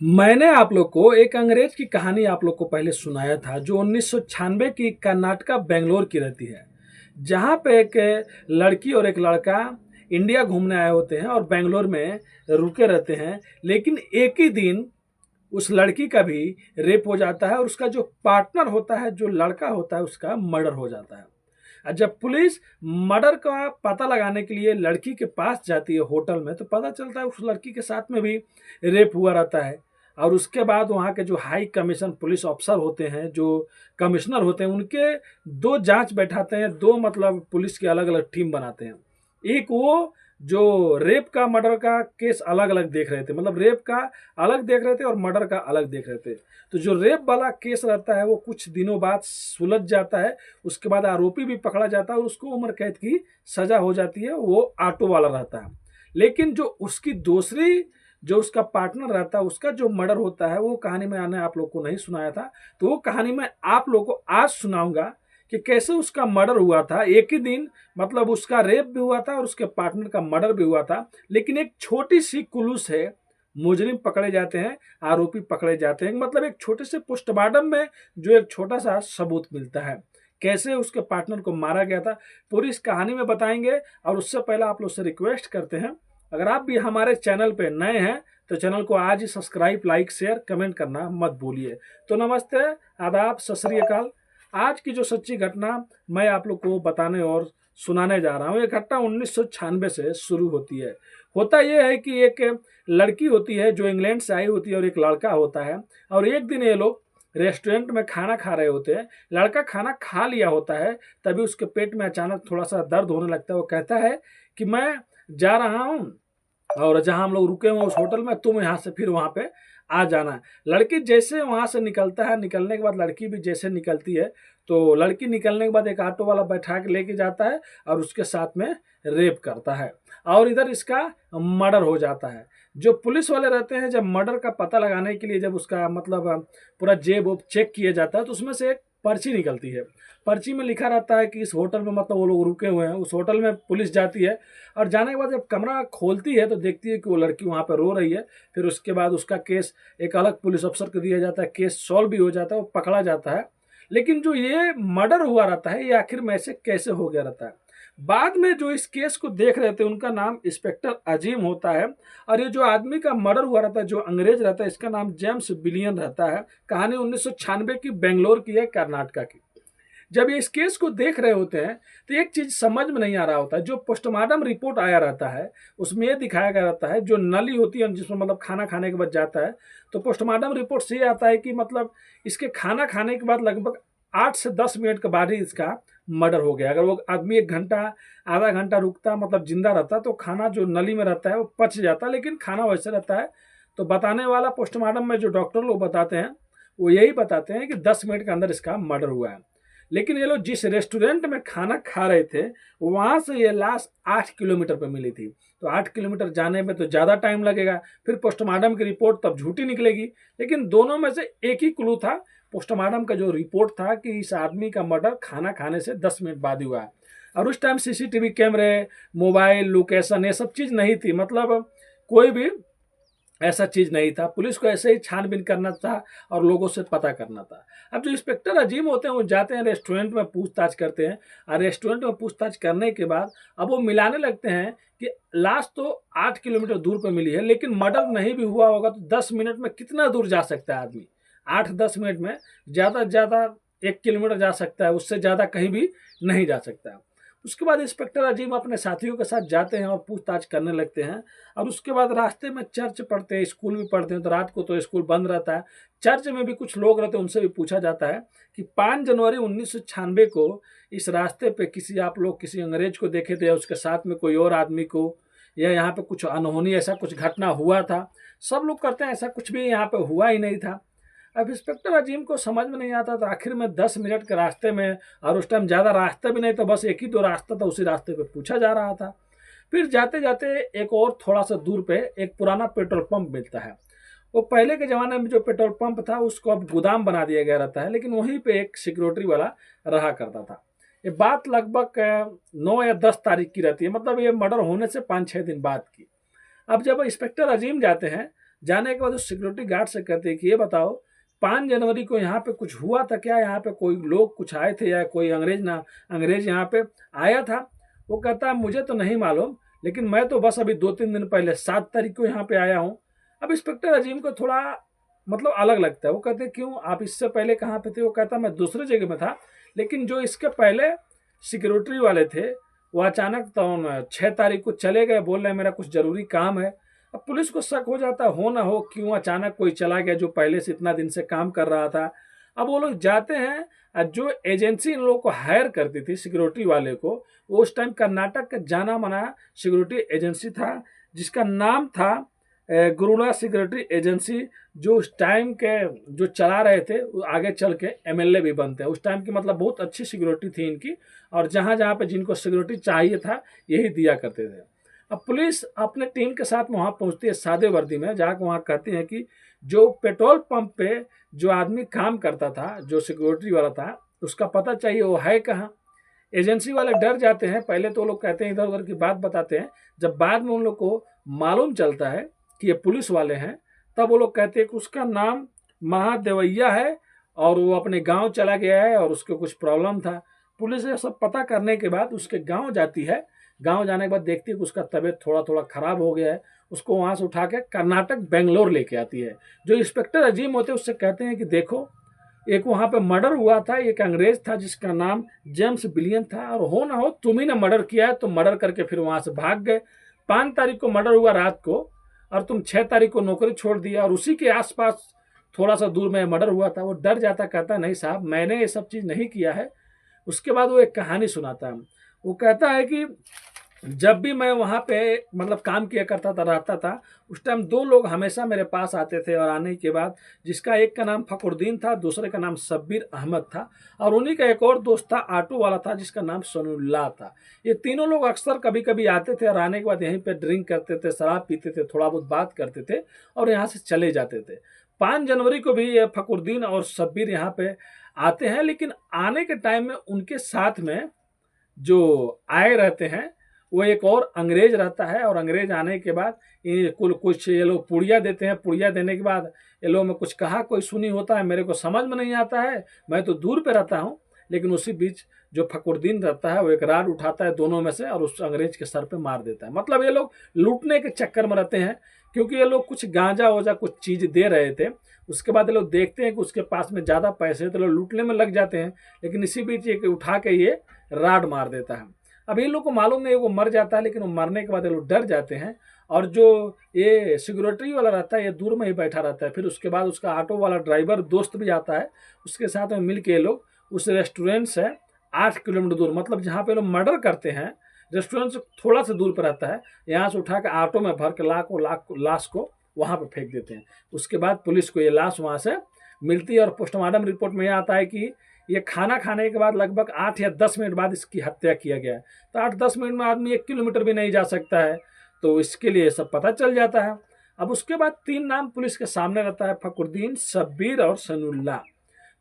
मैंने आप लोग को एक अंग्रेज की कहानी आप लोग को पहले सुनाया था जो 1996 की कर्नाटका बेंगलोर की रहती है। जहाँ पे एक लड़की और एक लड़का इंडिया घूमने आए होते हैं और बेंगलोर में रुके रहते हैं, लेकिन एक ही दिन उस लड़की का भी रेप हो जाता है और उसका जो पार्टनर होता है, जो लड़का होता है, उसका मर्डर हो जाता है। और जब पुलिस मर्डर का पता लगाने के लिए लड़की के पास जाती है होटल में, तो पता चलता है उस लड़की के साथ में भी रेप हुआ रहता है। और उसके बाद वहाँ के जो हाई कमीशन पुलिस ऑफिसर होते हैं, जो कमिश्नर होते हैं, उनके दो जांच बैठाते हैं, दो मतलब पुलिस की अलग अलग टीम बनाते हैं। एक वो जो रेप का मर्डर का केस अलग अलग देख रहे थे, मतलब रेप का अलग देख रहे थे और मर्डर का अलग देख रहे थे। तो जो रेप वाला केस रहता है वो कुछ दिनों बाद सुलझ जाता है। उसके बाद आरोपी भी पकड़ा जाता है और उसको उम्र कैद की सजा हो जाती है। वो ऑटो वाला रहता है। लेकिन जो उसकी दूसरी जो उसका पार्टनर रहता है, उसका जो मर्डर होता है, वो कहानी मैंने आप लोग को नहीं सुनाया था। तो वो कहानी मैं आप लोग को आज सुनाऊंगा कि कैसे उसका मर्डर हुआ था एक ही दिन। मतलब उसका रेप भी हुआ था और उसके पार्टनर का मर्डर भी हुआ था। लेकिन एक छोटी सी क्लू से मुजरिम पकड़े जाते हैं, आरोपी पकड़े जाते हैं। मतलब एक छोटे से पोस्टमार्टम में जो एक छोटा सा सबूत मिलता है, कैसे उसके पार्टनर को मारा गया था, पूरी इस कहानी में बताएंगे। और उससे पहले आप लोग से रिक्वेस्ट करते हैं, अगर आप भी हमारे चैनल पे नए हैं तो चैनल को आज ही सब्सक्राइब, लाइक, शेयर, कमेंट करना मत भूलिए। तो नमस्ते, आदाब, सत श्री अकाल। आज की जो सच्ची घटना मैं आप लोग को बताने और सुनाने जा रहा हूँ, ये घटना 1996 से शुरू होती है। होता यह है कि एक लड़की होती है जो इंग्लैंड से आई होती है और एक लड़का होता है। और एक दिन ये लोग रेस्टोरेंट में खाना खा रहे होते हैं। लड़का खाना खा लिया होता है, तभी उसके पेट में अचानक थोड़ा सा दर्द होने लगता है। वो कहता है कि मैं जा रहा हूँ और जहाँ हम लोग रुके हुए उस होटल में, तुम यहाँ से फिर वहाँ पे आ जाना। लड़की जैसे वहाँ से निकलता है, निकलने के बाद लड़की भी जैसे निकलती है, तो लड़की निकलने के बाद एक ऑटो वाला बैठा के लेके जाता है और उसके साथ में रेप करता है। और इधर इसका मर्डर हो जाता है। जो पुलिस वाले रहते हैं, जब मर्डर का पता लगाने के लिए जब उसका मतलब पूरा जेब वोब चेक किया जाता है, तो उसमें से एक पर्ची निकलती है। पर्ची में लिखा रहता है कि इस होटल में मतलब वो लोग रुके हुए हैं। उस होटल में पुलिस जाती है और जाने के बाद जब कमरा खोलती है तो देखती है कि वो लड़की वहाँ पर रो रही है। फिर उसके बाद उसका केस एक अलग पुलिस अफसर को दिया जाता है, केस सॉल्व भी हो जाता है, वो पकड़ा जाता है। लेकिन जो ये मर्डर हुआ रहता है, ये आखिर में ऐसे कैसे हो गया रहता है। बाद में जो इस केस को देख रहे थे, उनका नाम इंस्पेक्टर अजीम होता है। और ये जो आदमी का मर्डर हुआ रहता है, जो अंग्रेज रहता है, इसका नाम जेम्स बिलियन रहता है। कहानी 1996 की बेंगलोर की है, कर्नाटका की। जब ये इस केस को देख रहे होते हैं तो एक चीज समझ में नहीं आ रहा होता है। जो पोस्टमार्टम रिपोर्ट आया रहता है उसमें ये दिखाया गया रहता है, जो नली होती है जिसमें मतलब खाना खाने के बाद जाता है, तो पोस्टमार्टम रिपोर्ट से ये आता है कि मतलब इसके खाना खाने के बाद लगभग 8 से 10 मिनट के बाद ही इसका मर्डर हो गया। अगर वो आदमी 1 घंटा, आधा घंटा रुकता, मतलब जिंदा रहता, तो खाना जो नली में रहता है वो पच जाता, लेकिन खाना वैसे रहता है। तो बताने वाला पोस्टमार्टम में जो डॉक्टर लोग बताते हैं, वो यही बताते हैं कि 10 मिनट के अंदर इसका मर्डर हुआ है। लेकिन ये लोग जिस रेस्टोरेंट में खाना खा रहे थे, वहां से ये लाश 8 किलोमीटर पर मिली थी। तो 8 किलोमीटर जाने में तो ज़्यादा टाइम लगेगा, फिर पोस्टमार्टम की रिपोर्ट तब झूठी निकलेगी। लेकिन दोनों में से एक ही क्लू था। पोस्टमार्टम का जो रिपोर्ट था कि इस आदमी का मर्डर खाना खाने से 10 मिनट बाद ही हुआ है। और उस टाइम सीसीटीवी कैमरे, मोबाइल लोकेशन, ये सब चीज़ नहीं थी। मतलब कोई भी ऐसा चीज नहीं था। पुलिस को ऐसे ही छानबीन करना था और लोगों से पता करना था। अब जो इंस्पेक्टर अजीम होते हैं वो जाते हैं रेस्टोरेंट में, पूछताछ करते हैं। और रेस्टोरेंट में पूछताछ करने के बाद अब वो मिलाने लगते हैं कि लाश तो 8 किलोमीटर दूर पर मिली है, लेकिन मर्डर नहीं भी हुआ होगा तो 10 मिनट में कितना दूर जा सकता है आदमी। 8-10 मिनट में ज़्यादा से ज़्यादा 1 किलोमीटर जा सकता है, उससे ज़्यादा कहीं भी नहीं जा सकता है। उसके बाद इंस्पेक्टर अजीम अपने साथियों के साथ जाते हैं और पूछताछ करने लगते हैं। और उसके बाद रास्ते में चर्च पढ़ते हैं, स्कूल भी पढ़ते हैं। तो रात को तो स्कूल बंद रहता है, चर्च में भी कुछ लोग रहते हैं, उनसे भी पूछा जाता है कि 5 जनवरी 1996 को इस रास्ते पे किसी आप लोग किसी अंग्रेज को देखे थे, या उसके साथ में कोई और आदमी को, या यहाँ पे कुछ अनहोनी ऐसा कुछ घटना हुआ था। सब लोग करते हैं ऐसा कुछ भी यहाँ पे हुआ ही नहीं था। अब इंस्पेक्टर अजीम को समझ में नहीं आता, तो आखिर में 10 मिनट के रास्ते में, और उस टाइम ज़्यादा रास्ता भी नहीं था, बस एक ही दो रास्ता था, उसी रास्ते पे पूछा जा रहा था। फिर जाते जाते एक और थोड़ा सा दूर पे एक पुराना पेट्रोल पंप मिलता है। वो पहले के ज़माने में जो पेट्रोल पंप था उसको अब गोदाम बना दिया गया रहता है, लेकिन वहीं पे एक सिक्योरिटी वाला रहा करता था। ये बात लगभग 9 या 10 तारीख की रहती है, मतलब ये मर्डर होने से 5-6 दिन बाद की। अब जब इंस्पेक्टर अजीम जाते हैं जाने के बाद उस सिक्योरिटी गार्ड से कहते हैं कि ये बताओ 5 जनवरी को यहाँ पे कुछ हुआ था क्या, यहाँ पे कोई लोग कुछ आए थे या कोई अंग्रेज यहाँ पे आया था। वो कहता है मुझे तो नहीं मालूम, लेकिन मैं तो बस अभी 2-3 दिन पहले 7 तारीख को यहाँ पे आया हूँ। अब इंस्पेक्टर अजीम को थोड़ा मतलब अलग लगता है। वो कहते क्यों, आप इससे पहले कहाँ पे थे? वो कहता मैं दूसरे जगह में था, लेकिन जो इसके पहले सिक्योरिटी वाले थे वो अचानक तो 6 तारीख को चले गए, बोल रहे मेरा कुछ जरूरी काम है। अब पुलिस को शक हो जाता हो ना हो क्यों अचानक कोई चला गया जो पहले से इतना दिन से काम कर रहा था। अब वो लोग जाते हैं, जो एजेंसी इन लोगों को हायर करती थी सिक्योरिटी वाले को, वो उस टाइम कर्नाटक का जाना माना सिक्योरिटी एजेंसी था जिसका नाम था गुरुला सिक्योरिटी एजेंसी, जो उस टाइम के जो चला रहे थे वो आगे चल के एमएलए भी बनते हैं। उस टाइम की मतलब बहुत अच्छी सिक्योरिटी थी इनकी, और जहाँ जहाँ पे जिनको सिक्योरिटी चाहिए था यही दिया करते थे। अब पुलिस अपने टीम के साथ वहाँ पहुँचती है सादे वर्दी में, जाकर वहाँ कहती है कि जो पेट्रोल पंप पे जो आदमी काम करता था, जो सिक्योरिटी वाला था, उसका पता चाहिए, वो है कहाँ। एजेंसी वाले डर जाते हैं, पहले तो वो लोग कहते हैं इधर उधर की बात बताते हैं, जब बाद में उन लोग को मालूम चलता है कि ये पुलिस वाले हैं, तब वो लोग कहते हैं कि उसका नाम महादेवैया है और वो अपने गांव चला गया है और उसको कुछ प्रॉब्लम था। पुलिस ये सब पता करने के बाद उसके गांव जाती है। गांव जाने के बाद देखती है कि उसका तबीयत थोड़ा थोड़ा खराब हो गया है। उसको वहां से उठा के कर्नाटक बेंगलोर लेके आती है। जो इंस्पेक्टर अजीम होते हैं उससे कहते हैं कि देखो, एक वहां पे मर्डर हुआ था, एक अंग्रेज था जिसका नाम जेम्स विलियम था, और हो ना हो तुम ही ने मर्डर किया है। तो मर्डर करके फिर वहां से भाग गए। 5 तारीख को मर्डर हुआ रात को, और तुम 6 तारीख को नौकरी छोड़ दिया, और उसी के आसपास थोड़ा सा दूर में मर्डर हुआ था। वो डर जाता, कहता नहीं साहब मैंने ये सब चीज़ नहीं किया है। उसके बाद वो एक कहानी सुनाता है। वो कहता है कि जब भी मैं वहाँ पे मतलब काम किया करता था, रहता था, उस टाइम 2 लोग हमेशा मेरे पास आते थे, और आने के बाद जिसका एक का नाम फखरुद्दीन था, दूसरे का नाम शब्बीर अहमद था, और उन्हीं का एक और दोस्त था ऑटो वाला था जिसका नाम सनुल्लाह था। ये तीनों लोग अक्सर कभी कभी आते थे और आने के बाद यहीं पे ड्रिंक करते थे, शराब पीते थे, थोड़ा बहुत बात करते थे और यहाँ से चले जाते थे। 5 जनवरी को भी ये फखरुद्दीन और शब्बीर यहाँ पे आते हैं, लेकिन आने के टाइम में उनके साथ में जो आए रहते हैं वो एक और अंग्रेज रहता है। और अंग्रेज आने के बाद ये कुछ ये लोग पुड़िया देते हैं। पुड़िया देने के बाद ये लोग में कुछ कहा कोई सुनी होता है, मेरे को समझ में नहीं आता है, मैं तो दूर पे रहता हूँ। लेकिन उसी बीच जो फखरुद्दीन रहता है वो एक राड उठाता है दोनों में से और उस अंग्रेज के सर पे मार देता है। मतलब ये लोग लूटने के चक्कर में रहते हैं, क्योंकि ये लोग कुछ गांजा वोजा कुछ चीज़ दे रहे थे। उसके बाद ये लोग देखते हैं कि उसके पास में ज़्यादा पैसे, तो लोग लूटने में लग जाते हैं। लेकिन इसी बीच ये उठा के ये राड मार देता है। अब इन लोग को मालूम नहीं, वो मर जाता है, लेकिन वो मरने के बाद ये लोग डर जाते हैं। और जो ये सिक्योरिटी वाला रहता है ये दूर में ही बैठा रहता है। फिर उसके बाद उसका ऑटो वाला ड्राइवर दोस्त भी आता है, उसके साथ में मिल के ये लोग उस रेस्टोरेंट से 8 किलोमीटर दूर, मतलब जहाँ पे लोग मर्डर करते हैं, रेस्टोरेंट से थोड़ा सा दूर पर रहता है, यहाँ से उठा के ऑटो में भर के लाश को वहाँ पर फेंक देते हैं। उसके बाद पुलिस को ये लाश वहाँ से मिलती है, और पोस्टमार्टम रिपोर्ट में यह आता है कि ये खाना खाने के बाद लगभग 8 या 10 मिनट बाद इसकी हत्या किया गया है। तो 8-10 मिनट में आदमी 1 किलोमीटर भी नहीं जा सकता है, तो इसके लिए सब पता चल जाता है। अब उसके बाद 3 नाम पुलिस के सामने रहता है, फखरुद्दीन, शब्बीर और सनुल्लाह।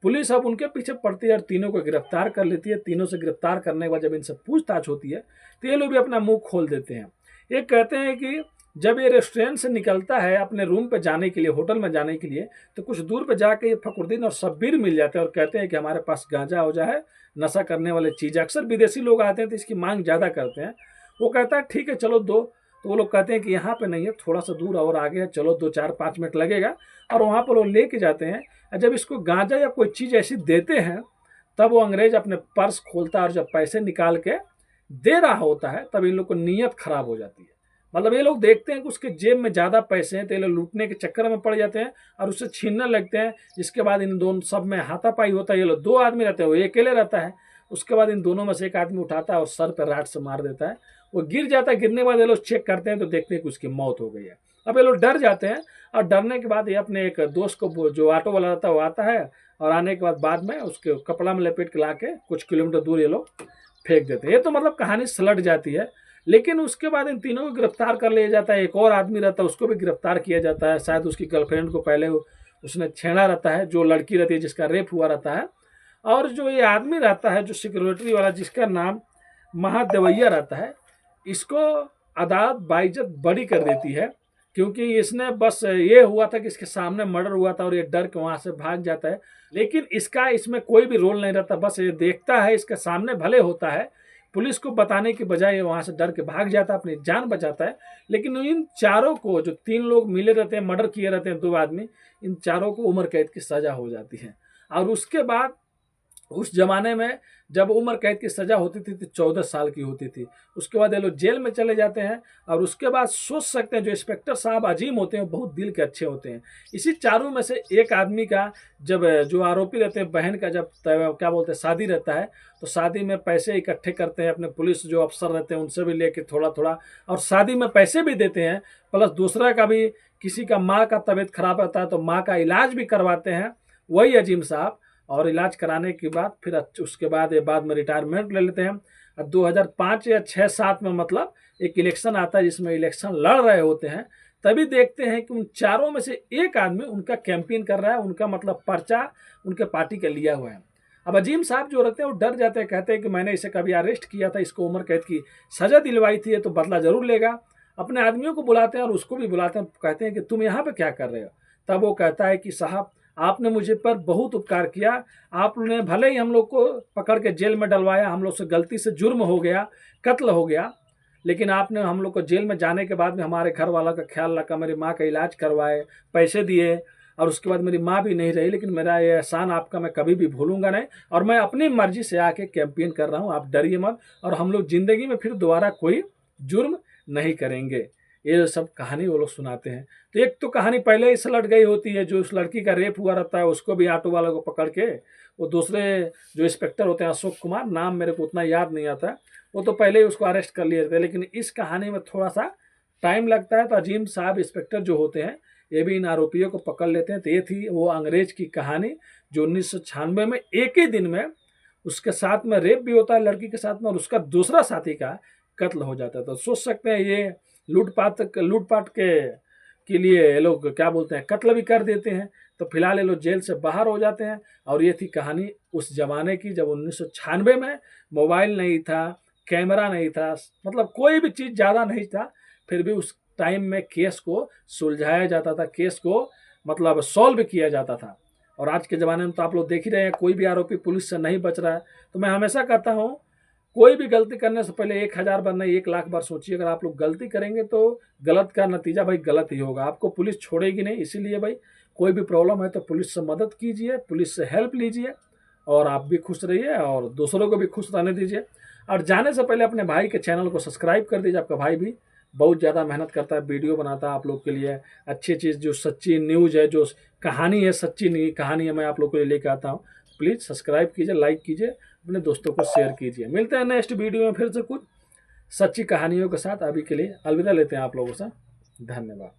पुलिस अब उनके पीछे पड़ती है और तीनों को गिरफ्तार कर लेती है। तीनों से गिरफ्तार करने के बाद जब इनसे पूछताछ होती है तो ये लोग भी अपना मुंह खोल देते हैं। ये कहते हैं कि जब ये रेस्टोरेंट से निकलता है अपने रूम पे जाने के लिए, होटल में जाने के लिए, तो कुछ दूर पे जाके ये फखरुद्दीन और शब्बीर मिल जाते हैं और कहते हैं कि हमारे पास गांजा हो जाए, नशा करने वाले चीज़। अक्सर विदेशी लोग आते हैं तो इसकी मांग ज़्यादा करते हैं। वो कहता है ठीक है चलो दो। तो वो लोग कहते हैं कि यहाँ पे नहीं है, थोड़ा सा दूर और आगे है, चलो 2-4-5 मिनट लगेगा। और वहाँ पर वो लेके जाते हैं। जब इसको गांजा या कोई चीज़ ऐसी देते हैं तब वो अंग्रेज अपने पर्स खोलता है और जब पैसे निकाल के दे रहा होता है तब इन लोग को नीयत खराब हो जाती है। मतलब ये लोग देखते हैं कि उसके जेब में ज़्यादा पैसे हैं तो ये लोग लूटने के चक्कर में पड़ जाते हैं और उससे छीनने लगते हैं। जिसके बाद इन दोनों सब में हाथापाई होता है। ये लोग 2 आदमी रहते हैं, वो अकेले रहता है। उसके बाद इन दोनों में से एक आदमी उठाता है और सर पर राड से मार देता है। वो गिर जाता है। गिरने के बाद ये लोग चेक करते हैं तो देखते हैं कि उसकी मौत हो गई है। अब ये लोग डर जाते हैं और डरने के बाद ये अपने एक दोस्त को, जो ऑटो वाला रहता है, वो आता है और आने के बाद में उसके कपड़ा में लपेट के ला के कुछ किलोमीटर दूर ये लोग फेंक देते हैं। ये तो मतलब कहानी सलट जाती है। लेकिन उसके बाद इन तीनों को गिरफ्तार कर लिया जाता है। एक और आदमी रहता है, उसको भी गिरफ्तार किया जाता है। शायद उसकी गर्लफ्रेंड को पहले उसने छेड़ा रहता है, जो लड़की रहती है जिसका रेप हुआ रहता है। और जो ये आदमी रहता है, जो सिक्योरिटी वाला जिसका नाम महादेवैया रहता है, इसको अदालत बाइज्जत बरी कर देती है। क्योंकि इसने बस ये हुआ था कि इसके सामने मर्डर हुआ था और ये डर के वहाँ से भाग जाता है, लेकिन इसका इसमें कोई भी रोल नहीं रहता। बस ये देखता है, इसके सामने भले होता है, पुलिस को बताने की बजाय ये वहाँ से डर के भाग जाता है, अपनी जान बचाता है। लेकिन इन चारों को, जो 3 लोग मिले रहते हैं, मर्डर किए रहते हैं 2 आदमी, इन चारों को उम्र कैद की सज़ा हो जाती है। और उसके बाद उस जमाने में जब उम्र कैद की सज़ा होती थी तो 14 साल की होती थी। उसके बाद ये लोग जेल में चले जाते हैं। और उसके बाद सोच सकते हैं, जो इंस्पेक्टर साहब अजीम होते हैं, बहुत दिल के अच्छे होते हैं। इसी चारों में से एक आदमी का, जब जो आरोपी रहते हैं, बहन का जब क्या बोलते हैं शादी रहता है, तो शादी में पैसे इकट्ठे करते हैं, अपने पुलिस जो अफसर रहते हैं उनसे भी लेके थोड़ा थोड़ा, और शादी में पैसे भी देते हैं, प्लस दूसरा का भी, किसी का माँ का तबीयत खराब रहता है तो माँ का इलाज भी करवाते हैं वही अजीम साहब। और इलाज कराने के बाद फिर उसके बाद में रिटायरमेंट ले लेते हैं। अब 2005 या 6-7 में मतलब एक इलेक्शन आता है, जिसमें इलेक्शन लड़ रहे होते हैं। तभी देखते हैं कि उन चारों में से एक आदमी उनका कैंपेन कर रहा है, उनका मतलब पर्चा उनके पार्टी का लिया हुआ है। अब अजीम साहब जो रहते हैं वो डर जाते हैं, कहते हैं कि मैंने इसे कभी अरेस्ट किया था, इसको उम्र कैद की सज़ा दिलवाई थी, तो बदला जरूर लेगा। अपने आदमियों को बुलाते हैं और उसको भी बुलाते हैं, कहते हैं कि तुम यहाँ पे क्या कर रहे हो। तब वो कहता है कि साहब, आपने मुझे पर बहुत उपकार किया, आपने भले ही हम लोग को पकड़ के जेल में डलवाया, हम लोग से गलती से जुर्म हो गया, कत्ल हो गया, लेकिन आपने हम लोग को जेल में जाने के बाद में हमारे घर वाला का ख्याल रखा, मेरी माँ का इलाज करवाए, पैसे दिए, और उसके बाद मेरी माँ भी नहीं रही, लेकिन मेरा ये एहसान आपका मैं कभी भी भूलूंगा नहीं। और मैं अपनी मर्जी से आके कैंपेन कर रहा हूँ, आप डरिए मत, और हम लोग ज़िंदगी में फिर दोबारा कोई जुर्म नहीं करेंगे। ये सब कहानी वो लोग सुनाते हैं। तो एक तो कहानी पहले ही सलट गई होती है, जो उस लड़की का रेप हुआ रहता है उसको भी ऑटो वाले को पकड़ के, वो दूसरे जो इंस्पेक्टर होते हैं, अशोक कुमार नाम मेरे को उतना याद नहीं आता, वो तो पहले ही उसको अरेस्ट कर लिए थे। लेकिन इस कहानी में थोड़ा सा टाइम लगता है। तो अजीम साहब इंस्पेक्टर जो होते हैं, ये भी इन आरोपियों को पकड़ लेते हैं। तो ये थी वो अंग्रेज की कहानी, जो 1996 में एक ही दिन में उसके साथ में रेप भी होता है लड़की के साथ में, और उसका दूसरा साथी का कत्ल हो जाता है। तो सोच सकते हैं ये लूटपाट के लिए ये लोग क्या बोलते हैं, कत्ल भी कर देते हैं। तो फिलहाल ये लोग जेल से बाहर हो जाते हैं। और ये थी कहानी उस जमाने की, जब 1996 में मोबाइल नहीं था, कैमरा नहीं था, मतलब कोई भी चीज़ ज़्यादा नहीं था, फिर भी उस टाइम में केस को सुलझाया जाता था, केस को मतलब सॉल्व किया जाता था। और आज के ज़माने में तो आप लोग देख ही रहे हैं, कोई भी आरोपी पुलिस से नहीं बच रहा है। तो मैं हमेशा कहता हूँ, कोई भी गलती करने से पहले 1000 बार नहीं 1,00,000 बार सोचिए। अगर आप लोग गलती करेंगे तो गलत का नतीजा भाई गलत ही होगा, आपको पुलिस छोड़ेगी नहीं। इसीलिए भाई कोई भी प्रॉब्लम है तो पुलिस से मदद कीजिए, पुलिस से हेल्प लीजिए, और आप भी खुश रहिए और दूसरों को भी खुश रहने दीजिए। और जाने से पहले अपने भाई के चैनल को सब्सक्राइब कर दीजिए। आपका भाई भी बहुत ज़्यादा मेहनत करता है, वीडियो बनाता है आप लोग के लिए, अच्छी चीज़ जो सच्ची न्यूज़ है, जो कहानी है, सच्ची कहानी है, मैं आप लोग के लिए लेकर आता हूँ। प्लीज़ सब्सक्राइब कीजिए, लाइक कीजिए, अपने दोस्तों को शेयर कीजिए। मिलते हैं नेक्स्ट वीडियो में फिर से कुछ सच्ची कहानियों के साथ। अभी के लिए अलविदा लेते हैं आप लोगों से। धन्यवाद।